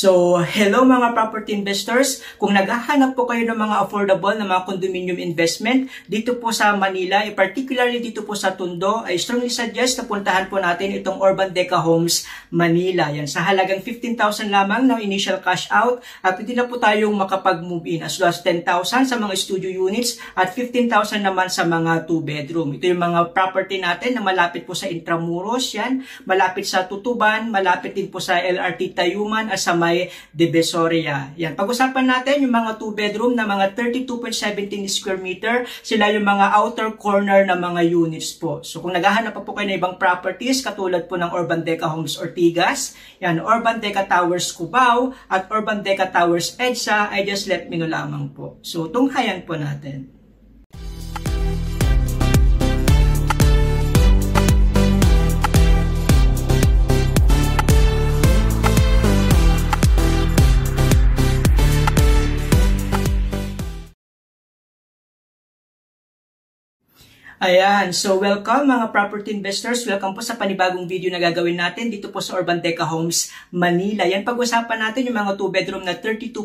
So, hello mga property investors. Kung naghahanap po kayo ng mga affordable na mga condominium investment dito po sa Manila, particularly dito po sa Tondo, I strongly suggest na puntahan po natin itong Urban Deca Homes Manila. Yan, sa halagang 15,000 lamang ng initial cash out at pwede na po tayong makapag-move in as low as 10,000 sa mga studio units at 15,000 naman sa mga 2-bedroom. Ito yung mga property natin na malapit po sa Intramuros, yan, malapit sa Tutuban, malapit din po sa LRT Tayuman at sa may Divisoria. Yan. Pag-usapan natin yung mga 2-bedroom na mga 32.17 square meter. Sila yung mga outer corner na mga units po. So kung naghahanap pa po kayo ng ibang properties, katulad po ng Urban Deca Homes Ortigas, yan, Urban Deca Towers Cubao, at Urban Deca Towers EDSA, ay just let me know lamang po. So tunghayan po natin. Ayan, so welcome mga property investors. Welcome po sa panibagong video na gagawin natin dito po sa Urban Deca Homes Manila. Yan, pag-usapan natin yung mga 2-bedroom na 32.17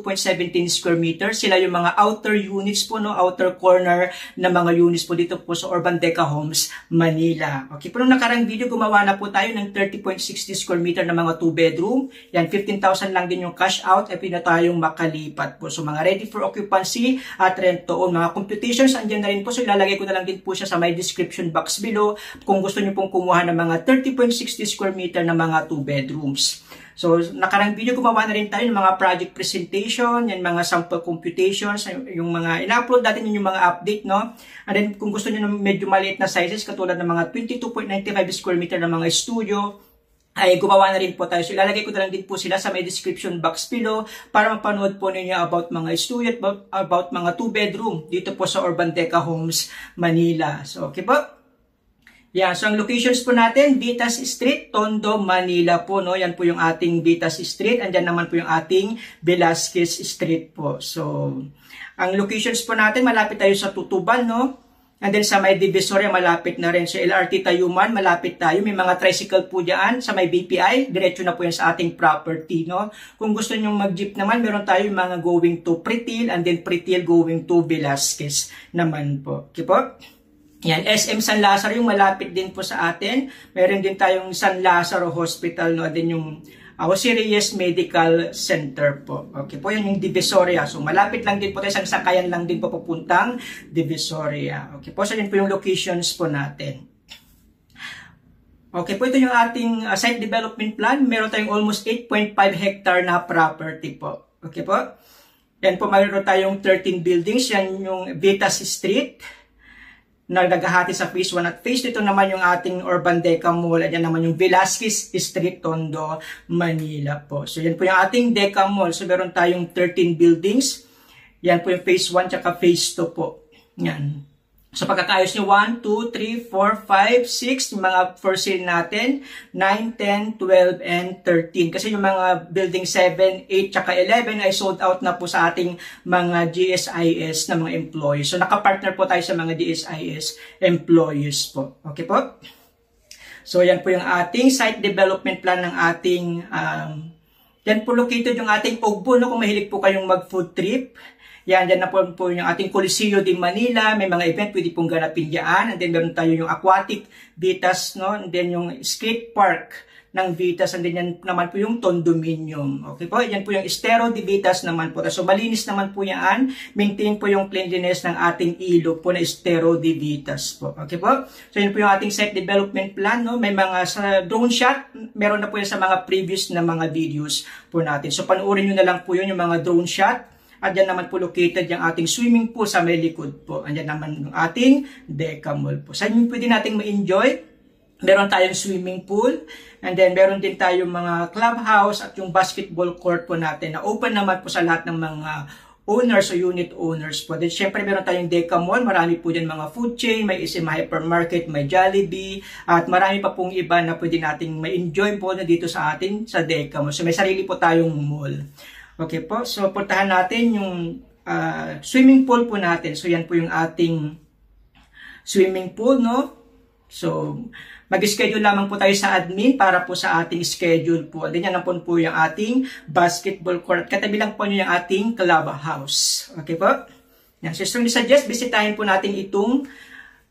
square meter. Sila yung mga outer units po, no? Outer corner na mga units po dito po sa Urban Deca Homes Manila. Okay, po nung nakarang video, gumawa na po tayo ng 30.60 square meter na mga 2-bedroom. Yan, 15,000 lang din yung cash out at pina tayong makalipat po. So mga ready for occupancy at rent to own. Mga computations, andyan na rin po. So ilalagay ko na lang din po siya sa may description box below kung gusto niyo pong kumuha ng mga 30.60 square meter na mga 2 bedrooms. So, nakarang video gumawa na rin tayo ng mga project presentation, yan mga sample computations, yung mga ina-upload natin yung mga update, no? And then, kung gusto niyo ng medyo maliit na sizes, katulad ng mga 22.95 square meter na mga studio, ay gumawa na rin po tayo. So, ilalagay ko na lang din po sila sa may description box below para mapanood po ninyo about mga studio at about mga 2-bedroom dito po sa Urban Deca Homes Manila. So, okay po? Yeah, so ang locations po natin, Vitas Street, Tondo, Manila po, no? Yan po yung ating Vitas Street. Andyan naman po yung ating Velasquez Street po. So, ang locations po natin, malapit tayo sa Tutuban, no? And then sa may Divisoria, malapit na rin. Sa LRT Tayuman, malapit tayo. May mga tricycle po dyan. Sa may BPI, diretso na po yan sa ating property, no? Kung gusto nyo mag-jeep naman, meron tayo yung mga going to Pretil and then Pretil going to Velasquez naman po. Okay po? Yan, SM San Lazaro yung malapit din po sa atin. Meron din tayong San Lazaro Hospital, no? And then yung Jose Reyes Medical Center po. Okay po, yan yung Divisoria. So, malapit lang din po tayo. Isang sakayan lang din po papuntang Divisoria. Okay po, so yun po yung locations po natin. Okay po, ito yung ating site development plan. Meron tayong almost 8.5 hectare na property po. Okay po. Yan po, mayroon tayong 13 buildings. Yan yung Vitas Street na naghahati sa phase 1 at phase 2. Ito naman yung ating Urban Deca Mall at yan naman yung Velasquez Street, Tondo, Manila po. So yan po yung ating Deca Mall. So meron tayong 13 buildings. Yan po yung phase 1 tsaka phase 2 po. Yan. So pagkakaayos nyo, 1, 2, 3, 4, 5, 6, yung mga for sale natin, 9, 10, 12, and 13. Kasi yung mga building 7, 8, tsaka 11 ay sold out na po sa ating mga GSIS na mga employees. So nakapartner po tayo sa mga GSIS employees po. Okay po? So yan po yung ating site development plan ng ating, yan po located yung ating Ogbo, no? Kung mahilig po kayong mag-food trip. Yan, dyan na po yung ating Coliseo de Manila. May mga event pwede pong ganapin dyan. And then meron tayo yung Aquatic Vitas, no? And then yung skate park ng Vitas. And then yan naman po yung Tondominium. Okay po? Yan po yung Estero de Vitas naman po. So malinis naman po yan. Maintain po yung cleanliness ng ating ilog po na Estero de Vitas po. Okay po? So yan po yung ating site development plan, no? May mga sa drone shot. Meron na po yan sa mga previous na mga videos po natin. So panoorin nyo na lang po yun yung mga drone shot. At dyan naman po located yung ating swimming pool sa may likod po. Andyan naman yung ating Deca Mall po. Saan yung pwede nating ma-enjoy? Meron tayong swimming pool. And then meron din tayong mga clubhouse at yung basketball court po natin na open naman po sa lahat ng mga owners o unit owners po. Then syempre meron tayong Deca Mall. Marami po dyan mga food chain, may SM Hypermarket, may Jollibee. At marami pa pong iba na pwede nating ma-enjoy po na dito sa atin sa Deca Mall. So may sarili po tayong mall. Okay po, so puntahan natin yung swimming pool po natin. So yan po yung ating swimming pool, no? So Mag-schedule lamang po tayo sa admin para po sa ating schedule po. Then yan na po yung ating basketball court. Katabi lang po nyo yung ating clubhouse. Okay po? Yan. So strongly suggest, bisitahin po natin itong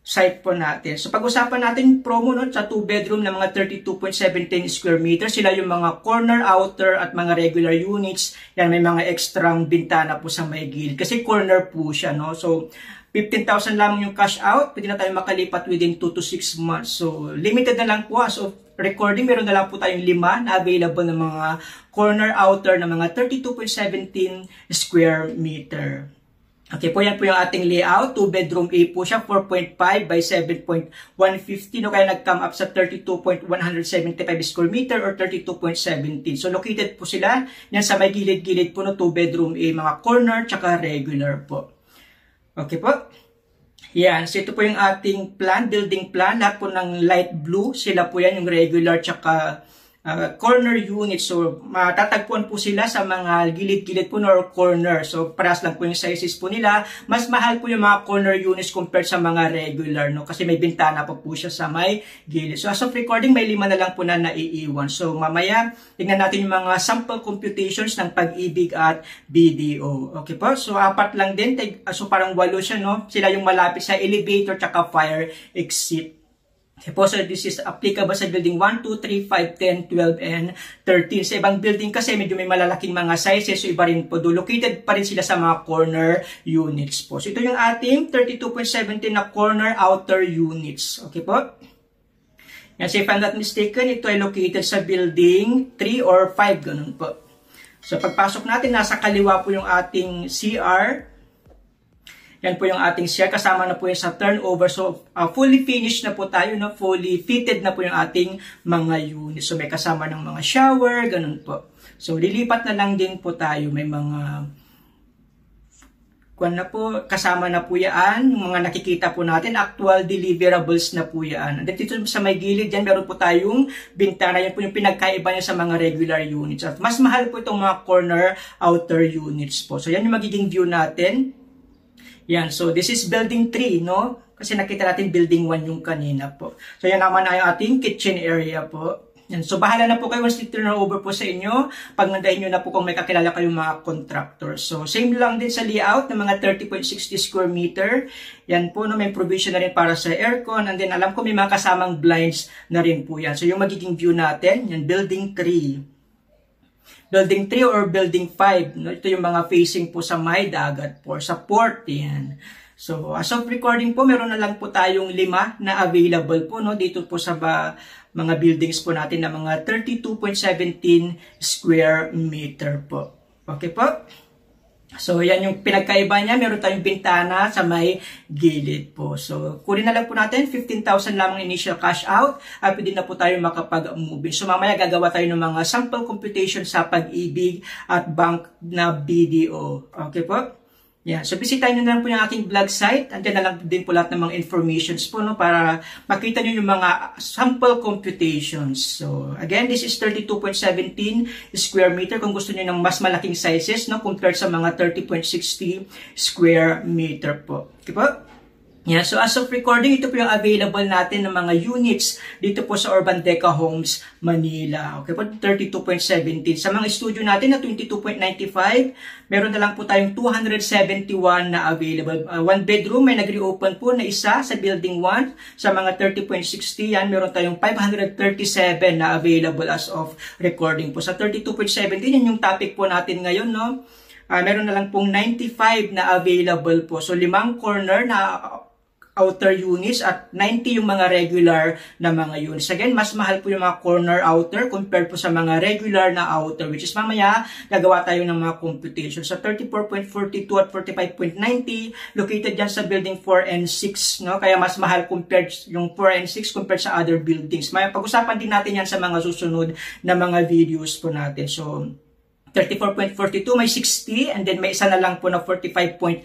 site po natin. So pag-usapan natin promo no, sa 2-bedroom na mga 32.17 square meters. Sila yung mga corner, outer at mga regular units. Yan, may mga extrang bintana po sa may gilid. Kasi corner po siya. No? So 15,000 lamang yung cash out. Pwede na tayo makalipat within 2 to 6 months. So, limited na lang po. As of recording, meron na lang po tayong 5 na available ng mga corner outer na mga 32.17 square meter. Okay po, yan po yung ating layout. 2-bedroom A po siya, 4.5 by 7.150. No, kaya nag-come up sa 32.175 square meter or 32.17. So, located po sila. Yan sa may gilid-gilid po no, 2-bedroom A, mga corner, tsaka regular po. Okay po. Yan. So, ito po yung ating plan, building plan. Lahat po ng light blue. Sila po yan, yung regular tsaka corner unit. So, matatagpuan po sila sa mga gilid-gilid po or corner. So, paras lang po yung sizes po nila. Mas mahal po yung mga corner units compared sa mga regular, no? Kasi may bintana pa po siya sa may gilid. So, as of recording, may 5 na lang po na naiiwan. So, mamaya, tingnan natin yung mga sample computations ng Pag-ibig at BDO. Okay po? So, 4 lang din. So, parang 8 siya, no? Sila yung malapit sa elevator tsaka fire exit. Okay po, so this is applicable sa building 1, 2, 3, 5, 10, 12, and 13. Sa ibang building kasi medyo may malalaking mga sizes, so iba rin po. Located pa rin sila sa mga corner units po. So ito yung ating 32.17 na corner outer units. Okay po? Yan, so if I'm not mistaken, ito ay located sa building 3 or 5, ganun po. So pagpasok natin, nasa kaliwa po yung ating CR. Yan po yung ating CR. Kasama na po yung sa turnover. So, fully finished na po tayo. No? Fully fitted na po yung ating mga units. So, may kasama ng mga shower. Ganun po. So, lilipat na lang din po tayo. May mga kasama na po yan. Yung mga nakikita po natin. Actual deliverables na po yan. And dito sa may gilid yan, meron po tayong bintana. Yan po yung pinagkaiba niya sa mga regular units. At mas mahal po itong mga corner outer units po. So, yan yung magiging view natin. Yan, so this is building 3, no? Kasi nakita natin building 1 yung kanina po. So yan naman ay ating kitchen area po. Yan, so bahala na po kayo once turn over po sa inyo. Pagnandahin nyo na po kung may kakilala kayong mga contractors. So same lang din sa layout ng mga 30.60 square meter. Yan po, no? May provision na rin para sa aircon. And then alam ko may mga kasamang blinds na rin po yan. So yung magiging view natin, yan, building 3. Building 3 or building 5. No? Ito yung mga facing po sa may dagat po, sa port. Yan. So, as of recording po, meron na lang po tayong 5 na available po no? Dito po sa mga buildings po natin na mga 32.17 square meter po. Okay po? So, yan yung pinagkaiba niya. Meron tayong bintana sa may gilid po. So, kunin na lang po natin. 15,000 lamang initial cash out. At pwede na po tayo makapag-move. So, mamaya gagawa tayo ng mga sample computation sa Pag-ibig at bank na BDO. Okay po? Yan. So, bisitahin nyo na lang po yung aking blog site. Andiyan na lang din po lahat ng mga informations po, no, para makita nyo yung mga sample computations. So, again, this is 32.17 square meter. Kung gusto nyo ng mas malaking sizes, no, compared sa mga 30.60 square meter po. Okay po? Yeah, so as of recording, ito po yung available natin ng mga units dito po sa Urban Deca Homes, Manila. Okay po, 32.17. Sa mga studio natin na 22.95, meron na lang po tayong 271 na available. 1 bedroom, may nag-reopen po na isa sa building 1. Sa mga 30.60 yan, meron tayong 537 na available as of recording po. Sa 32.17, yun yung topic po natin ngayon, no? Meron na lang pong 95 na available po. So, 5 corner na outer units at 90 yung mga regular na mga units. Again, mas mahal po yung mga corner outer compared po sa mga regular na outer, which is mamaya gagawa tayo ng mga computation. Sa 34.42 at 45.90, located dyan sa building 4 and 6, no? Kaya mas mahal compared yung 4 and 6 compared sa other buildings. May pag-usapan din natin yan sa mga susunod na mga videos po natin. So, 34.42, may 60, and then may isa na lang po na 45.90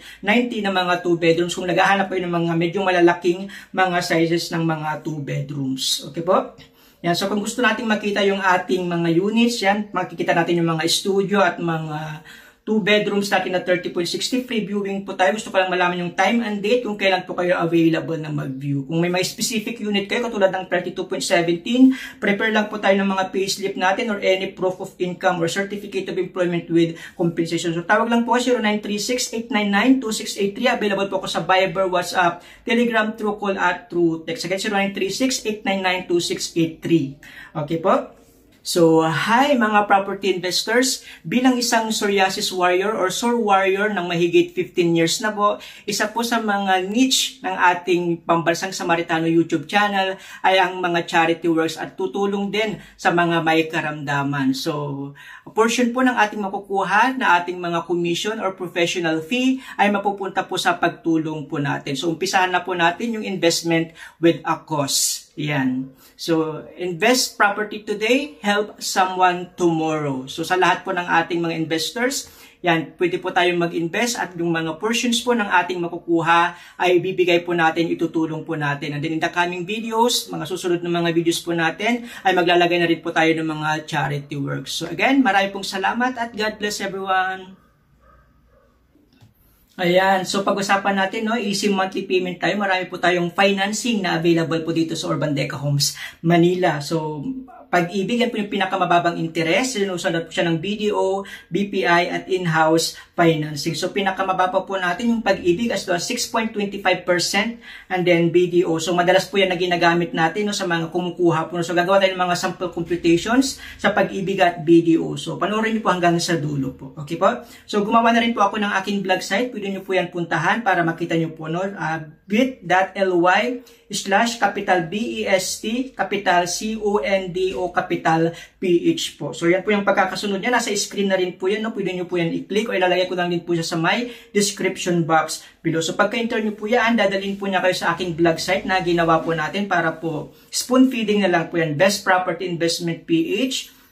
na mga 2 bedrooms kung naghahanap po yun ng mga medyo malalaking mga sizes ng mga 2 bedrooms. Okay po? Yan, so kung gusto nating makita yung ating mga units, yan, makikita natin yung mga studio at mga 2 2 bedrooms natin na 30.60. Free viewing po tayo. Gusto ko lang malaman yung time and date kung kailan po kayo available na mag-view. Kung may specific unit kayo, katulad ng 32.17, prepare lang po tayo ng mga payslip natin or any proof of income or certificate of employment with compensation. So tawag lang po 0936-899-2683. Available po ako sa Viber, WhatsApp, Telegram, through call at through text. Again, 0936-899-2683. Okay po? So, hi mga property investors. Bilang isang psoriasis warrior or sore warrior ng mahigit 15 years na po, isa po sa mga niche ng ating Pambansang Samaritano YouTube channel ay ang mga charity works at tutulong din sa mga may karamdaman. So, a portion po ng ating makukuha na ating mga commission or professional fee ay mapupunta po sa pagtulong po natin. So, umpisahan na po natin yung investment with a cause. Yan. So, invest property today, help someone tomorrow. So, sa lahat po ng ating mga investors, yan, pwede po tayong mag-invest at yung mga portions po ng ating makukuha ay bibigay po natin, itutulong po natin. And then in the coming videos, mga susunod na mga videos po natin, ay maglalagay na rin po tayo ng mga charity works. So, again, marami pong salamat at God bless everyone. Ayan, so pag-usapan natin, no, easy monthly payment tayo. Marami po tayong financing na available po dito sa Urban Deca Homes, Manila. So, Pag-ibig, yan po yung pinakamababang interest. Sinusunod po siya ng BDO, BPI at in-house financing. So, pinakamababa po natin yung Pag-ibig as to 6.25% and then BDO. So, madalas po yan na ginagamit natin, no, sa mga kumukuha po. So, gagawa tayo ng mga sample computations sa Pag-ibig at BDO. So, panoorin niyo po hanggang sa dulo po. Okay po? So, gumawa na rin po ako ng aking blog site. Pwede niyo po yan puntahan para makita niyo po, no? bit.ly/capital BEST, capital CONDO, capital PH po. So, yan po yung pagkakasunod niya. Nasa screen na rin po yan, no? Pwede nyo po yan i-click o ilalagay ko lang din po siya sa my description box below. So, pagka-enter nyo po yan, dadalhin po niya kayo sa aking blog site na ginawa po natin para po spoon feeding na lang po yan. Best Property Investment PH.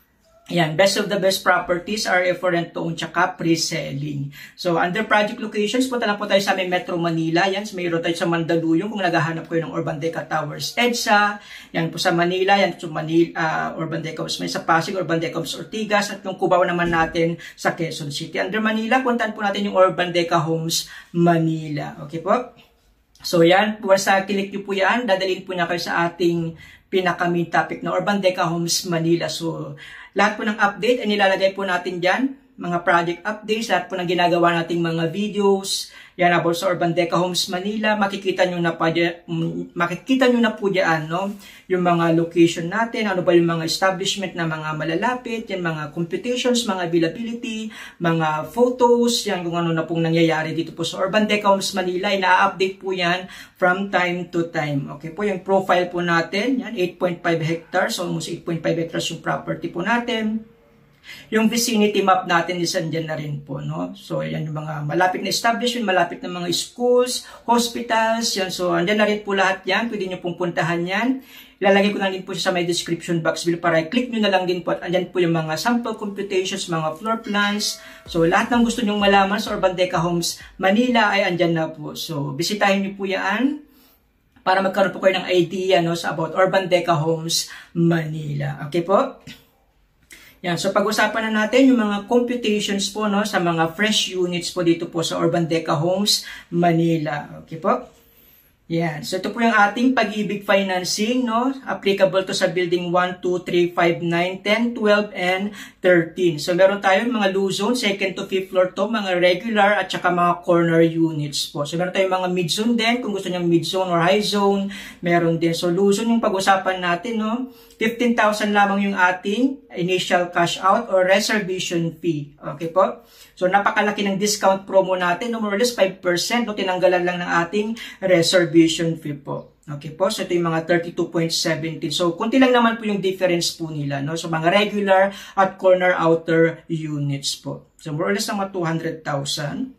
Yan, best of the best properties are referent to own tsaka pre-selling. So, under project locations, punta lang po tayo sa Metro Manila. Yan, mayroon tayo sa Mandaluyong kung naghahanap kayo ng Urban Deca Towers EDSA. Yan po sa Manila, yan sa Manila, Urban Deca Homes may sa Pasig, Urban Deca Homes Ortigas, at yung Cubao naman natin sa Quezon City. Under Manila, puntahan po natin yung Urban Deca Homes Manila. Okay po? So, yan, sa kilik nyo po yan, dadalhin po niya kayo sa ating pinaka-main topic na Urban Deca Homes Manila. So, lahat po ng update ay nilalagay po natin dyan. Mga project updates, lahat po ng ginagawa nating mga videos. Yan about sa Urban Deca Homes Manila. Makikita nyo na po dyan, no? Yung mga location natin, ano ba yung mga establishment na mga malalapit, yan mga computations, mga availability, mga photos, yan kung ano na pong nangyayari dito po sa Urban Deca Homes Manila. Ina-update po yan from time to time. Okay po, yung profile po natin, yan 8.5 hectares, almost 8.5 hectares yung property po natin. Yung vicinity map natin is andyan na rin po, no? So, yan yung mga malapit na establishment, malapit na mga schools, hospitals, yan. So, andyan na rin po lahat yan. Pwede nyo pong puntahan yan. Ilalagay ko na din po siya sa my description box below para i-click nyo na lang din po. At andyan po yung mga sample computations, mga floor plans. So, lahat ng gusto nyong malaman sa Urban Deca Homes Manila ay andyan na po. So, bisitahin nyo po yan para magkaroon po kayo ng idea, no, sa about Urban Deca Homes Manila. Okay po? Yan, so pag-usapan na natin yung mga computations po, no, sa mga fresh units po dito po sa Urban Deca Homes Manila. Okay po? Yan, so ito po yung ating Pag-ibig financing, no? Applicable to sa building 1, 2, 3, 5, 9, 10, 12, and 13. So meron tayong mga low zone, second to fifth floor to, mga regular at saka mga corner units po. So meron tayong mga mid zone din, kung gusto niyo mid zone or high zone, meron din. So low zone yung pag-usapan natin, no? 15,000 lamang yung ating initial cash out or reservation fee. Okay po? So, napakalaki ng discount promo natin. No, more or less 5%. No, tinanggalan lang ng ating reservation fee po. Okay po? So, ito yung mga 32.17. So, kunti lang naman po yung difference po nila. No? So, mga regular at corner outer units po. So, more or less mga 200,000.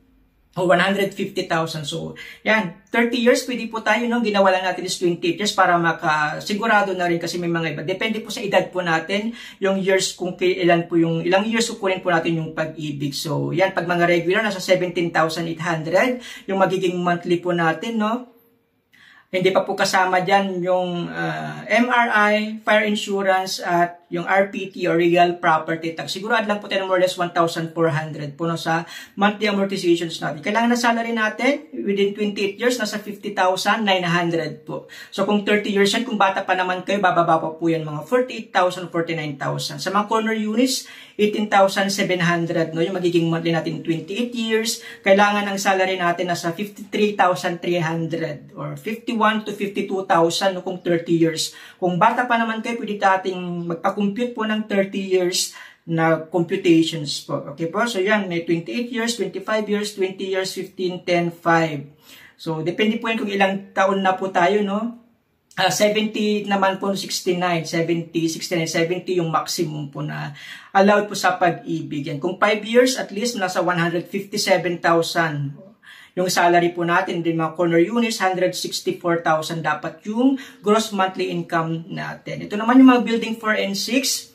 O 150,000. So, yan. 30 years, pwede po tayo, no? Ginawa lang natin is 28 years para makasigurado na rin kasi may mga iba. Depende po sa edad po natin, yung years kung kailan po yung, ilang years kukunin po natin yung Pag-ibig. So, yan. Pag mga regular, nasa 17,800. Yung magiging monthly po natin, no? Hindi pa po kasama dyan yung MRI, fire insurance, at yung RPT or Real Property Tax. Sigurado lang po tayo more or less 1,400 po no, sa monthly amortizations natin. Kailangan na salary natin within 28 years, nasa 50,900 po. So kung 30 years yan, kung bata pa naman kayo, bababa pa po yan mga 48,000, 49,000. Sa mga corner units, 18,700 no, yung magiging monthly natin 28 years. Kailangan ang salary natin nasa 53,300 or 51 to 52,000 no, kung 30 years. Kung bata pa naman kayo, pwede nating magpa-compute po ng 30 years na computations po. Okay po? So yan, may 28 years, 25 years, 20 years, 15, 10, 5. So depende po yan kung ilang taon na po tayo, no? 70 naman po, 69, 70, 69, 70 yung maximum po na allowed po sa pag-ibig. Yan. Kung 5 years, at least nasa 157,000 yung salary po natin. Din mga corner units, 164,000 dapat yung gross monthly income natin. Ito naman yung mga building 4 and 6.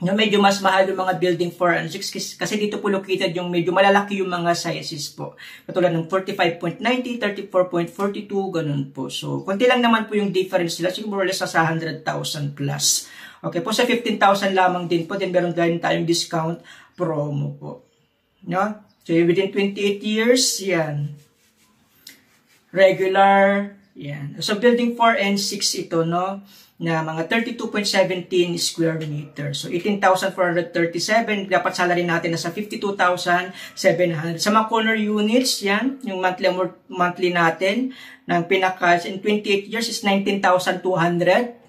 No, medyo mas mahal yung mga building 4 and 6 kasi dito po located yung medyo malalaki yung mga sizes po. Katulad ng 45.90, 34.42, ganun po. So, konti lang naman po yung difference nila. Siguro more or less sa 100,000 plus. Okay po, sa 15,000 lamang din po. Then meron din tayong discount promo po. No? So, within 28 years, yan. Regular, yan. So, building 4 and 6 ito, no? Na mga 32.17 square meter. So, 18,437. Dapat salary natin nasa 52,700. Sa mga corner units, yan, yung monthly natin, ng pinaka, in 28 years is 19,200.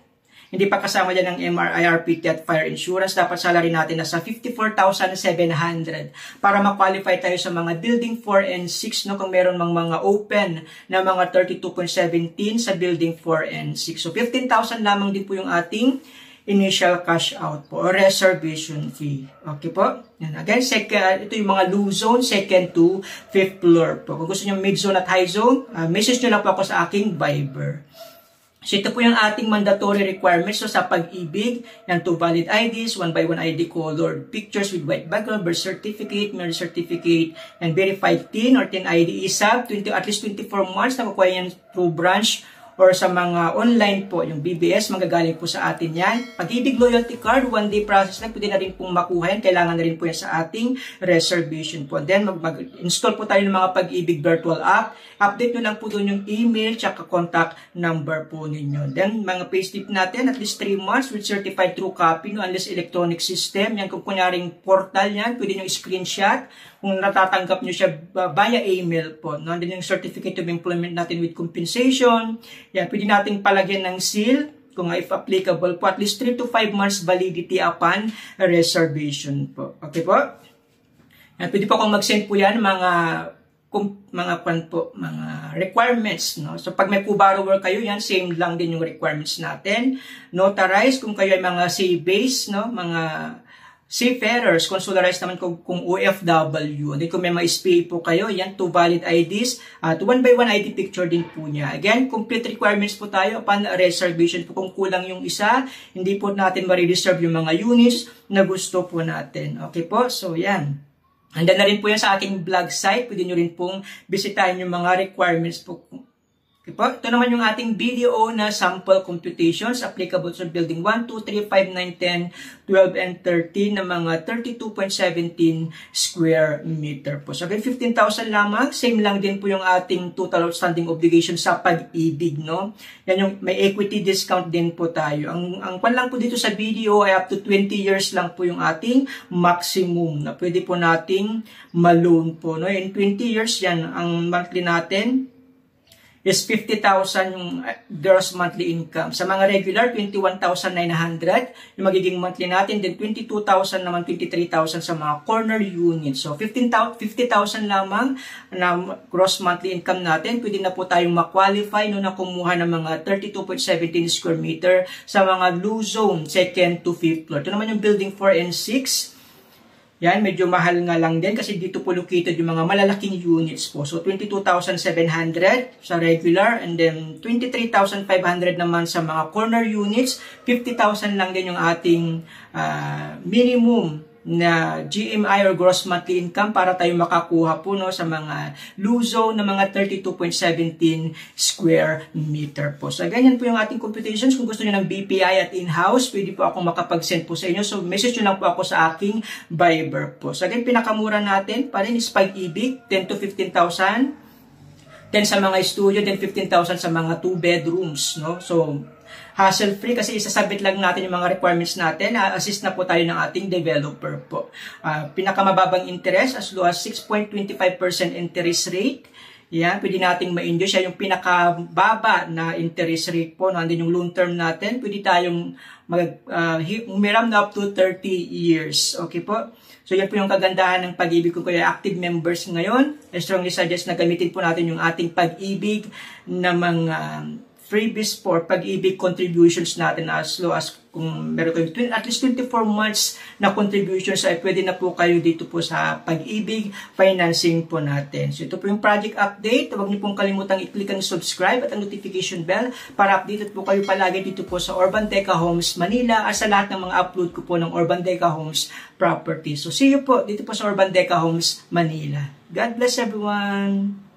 Hindi pa kasama dyan ng MRI, RPT at fire insurance. Dapat salary natin nasa 54,700 para ma-qualify tayo sa mga building 4 and 6, no, kung meron mga open na mga 32.17 sa building 4 and 6. So 15,000 lamang din po yung ating initial cash out po or reservation fee. Okay po? Yan. Again, ito yung mga low zone, second to fifth floor po. Kung gusto nyo mid zone at high zone, message nyo lang po ako sa aking Viber. So ito po yung ating mandatory requirements so, sa pag-ibig. Yan, 2 valid IDs, 1 by 1 ID colored pictures with white background, birth certificate, marriage certificate, and verified TIN or TIN ID ISAB, at least 24 months na kukuha yan through branch or sa mga online po, yung BBS, magagaling po sa atin yan. Pag-ibig loyalty card, 1-day process lang, pwede na rin pong makuha yan. Kailangan na rin po yan sa ating reservation po. Then, mag-install po tayo ng mga pag-ibig virtual app. Update nyo lang po doon yung email tsaka contact number po ninyo. Then, mga payslip natin, at least 3 months with certified true copy, no, unless electronic system. Yan, kung kunyaring portal yan, pwede nyo screenshot kung natatanggap nyo siya via email po. No? Then yung certificate of employment natin with compensation. Yan, pwede natin palagyan ng seal kung if applicable po. At least 3 to 5 months validity upon reservation po. Okay po? Yan, pwede po akong mag-send po yan mga requirements, no? So pag may co-borrower kayo, yan same lang din yung requirements natin. Notarize kung kayo ay mga C-base, no? Mga seafarers, consularized naman kung OFW. And then kung may mga SPA po kayo, yan 2 valid IDs at 1 by 1 ID picture din po niya. Again, complete requirements po tayo upon reservation po. Kung kulang yung isa, hindi po natin ma-reserve yung mga units na gusto po natin. Okay po? So yan. Handa na rin po yan sa aking blog site. Pwede nyo rin pong bisitahin yung mga requirements po. Okay po? Ito naman yung ating video na sample computations applicable sa building 1, 2, 3, 5, 9, 10, 12, and 13 na mga 32.17 square meter po. So, again, 15,000 lamang. Same lang din po yung ating total outstanding obligation sa pag-ibig, no? Yan yung may equity discount din po tayo. Ang pan lang po dito sa video ay up to 20 years lang po yung ating maximum na pwede po nating ma-loan po, no? In 20 years yan, ang monthly natin is 50,000 yung gross monthly income. Sa mga regular, 21,900 yung magiging monthly natin. Then 22,000 naman, 23,000 sa mga corner units. So 50,000 lamang na gross monthly income natin. Pwede na po tayong ma-qualify no, na kumuha ng mga 32.17 square meter sa mga blue zone, second to fifth floor. Ito naman yung building 4 and 6. Yan, medyo mahal nga lang din kasi dito po located yung mga malalaking units po. So, 22,700 sa regular and then 23,500 naman sa mga corner units. 50,000 lang din yung ating minimum na GMI or gross monthly income para tayo makakuha po no sa mga luzo na mga 32.17 square meter po. So ganyan po yung ating computations. Kung gusto niyo ng BPI at in-house, pwede po akong makapag-send po sa inyo. So message nyo lang po ako sa aking Viber po. So again, pinakamura natin pa rin is Pag-ibig, 10 to 15,000. 10 sa mga studio, then 15,000 sa mga 2 bedrooms, no? So, hassle-free kasi isasabit lang natin yung mga requirements natin. Assist na po tayo ng ating developer po. Pinakamababang interest as low as 6.25% interest rate. Yan, pwede nating ma-enjoy siya yung pinakababa na interest rate po. Nandun yung loan term natin. Pwede tayong umiram na up to 30 years. Okay po? So, yan po yung kagandahan ng Pag-ibig. Kung kaya active members ngayon, I strongly suggest na gamitin po natin yung ating Pag-ibig na mga freebies for Pag-ibig contributions natin as low as kung meron kayong at least 24 months na contributions ay pwede na po kayo dito po sa Pag-ibig financing po natin. So ito po yung project update. Huwag niyo pong kalimutang i-click ang subscribe at ang notification bell para updated po kayo palagi dito po sa Urban Deca Homes Manila at sa lahat ng mga upload ko po ng Urban Deca Homes Property. So see you po dito po sa Urban Deca Homes Manila. God bless everyone!